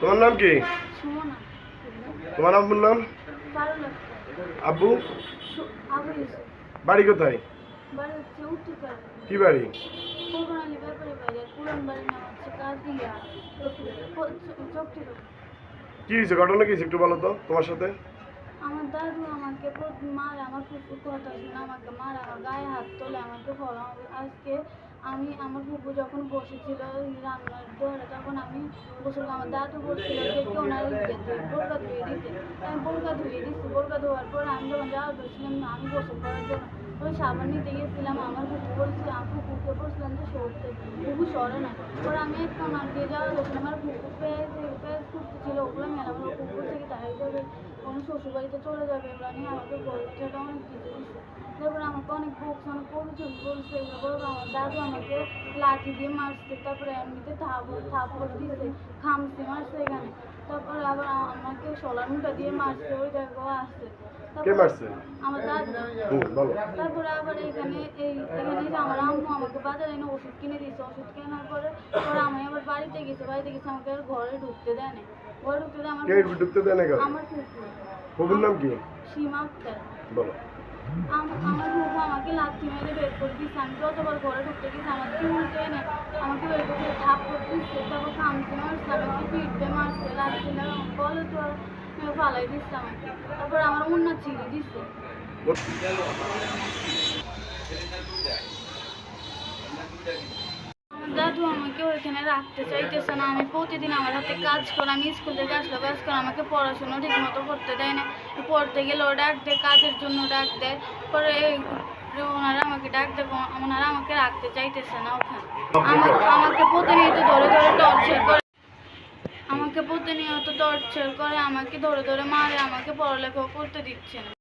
তোমার নাম কি? সুমনা। তোমার আব্বুর নাম? পারুল আক্তার। আব্বু? আবু ইউসুফ। বাড়ি কোথায়? বাড়ি হচ্ছে উত্তরপাড়া। কি বাড়ি? কোরবানি ব্যাপারে বাজার। পুরান বাড়ির নাম হচ্ছে কাজিয়া চকটির। কি হয়েছে, ঘটনা কি হয়েছে একটু বলো তো তোমার সাথে? আমার দাদু আমাকে মারে, আমার ফুফু কথা শুনে আমাকে মারে, আমার গায়ে হাত তোলে, আমাকে ফলো। আজকে আমার ফুফু যখন বসেছিল রান্নার দোয়ারে, তখন আমি গোসল, আমার দাদু বলছিল যে কেউ না বোরকা ধুয়ে দিতে। আমি বোরকা ধুয়ে দিচ্ছি। বোরকা ধোয়ার পর আমি যখন যাওয়া ধরছিলাম না, আমি গোসল করার জন্য ওই সাবান নিতে গিয়েছিলাম। আমার ফুফু বলছিল, আমি ফুফুকে বলছিলাম যে সরতে, ফুফু সরে না। পরে আমি একটা নাম দিয়ে যাওয়া ধরছিলাম, আমার ফুফু পেঁয়াজ করতেছিল, ওগুলো মেলা আমার ফুফু থেকে তাই যাবে, কোনো শ্বশুরবাড়িতে চলে যাবে, ওরা নিয়ে আমাকে বলছে অনেক কিছু দিচ্ছে। তারপরে আমাকে অনেক বকছে, অনেক পরিচয় বলছে। এগুলো আমার দাদু আমাকে লাঠি দিয়ে মারছে, তারপরে এমনিতে থাপড় দিয়েছে, খামচি মারছে এখানে। তারপরে আবার আমাকে সোলার মুঠা দিয়ে মারছে, ওই জায়গাও আসছে। কে মারছে? আমার দাদু। বলো। তারপরে আবার এখানে যে আমার আম্মু আমাকে বাজারে এনে ওষুধ কিনে দিয়েছে। ওষুধ কেনার পরে আমি আবার বাড়িতে গেছি আমাকে আর ঘরে ঢুকতে দেয় না। ঘরে ঢুকতে দেয় কে ঢুকতে দেয় না? আমার ফুফু। ফুফুর নাম কি? সীমা আক্তার। বলো। আমার ফুফু আমাকে লাথি মেরে বের করে দিচ্ছে। আমি যতবার ঘরে ঢুকতে গেছি আমাকে উল্টে এনে আমাকে বের করে থাপ করে দিচ্ছে, তারপর খামচি মারছে, আমাকে পিঠে মারছে, লাথি বলে তো ফালাই দিচ্ছে আমাকে। তারপর আমার উন্না ছিঁড়ে দিচ্ছে। আমার দাদু আমাকে ওইখানে রাখতে চাইতেছে না। আমি প্রতিদিন আমার হাতে কাজ করে, আমি স্কুল থেকে আসলে কাজ করে, আমাকে পড়াশুনো ঠিক মতো করতে দেয় না। পড়তে গেলেও ডাক দেয়, কাজের জন্য ডাক দেয়। পরে ওনারা আমাকে ডাক দেয়, ওনারা আমাকে রাখতে চাইতেছে না ওখানে। আমাকে প্রতিনিয়ত ধরে ধরে টর্চার করে, আমাকে ধরে ধরে মারে, আমাকে পড়ালেখাও করতে দিচ্ছে না।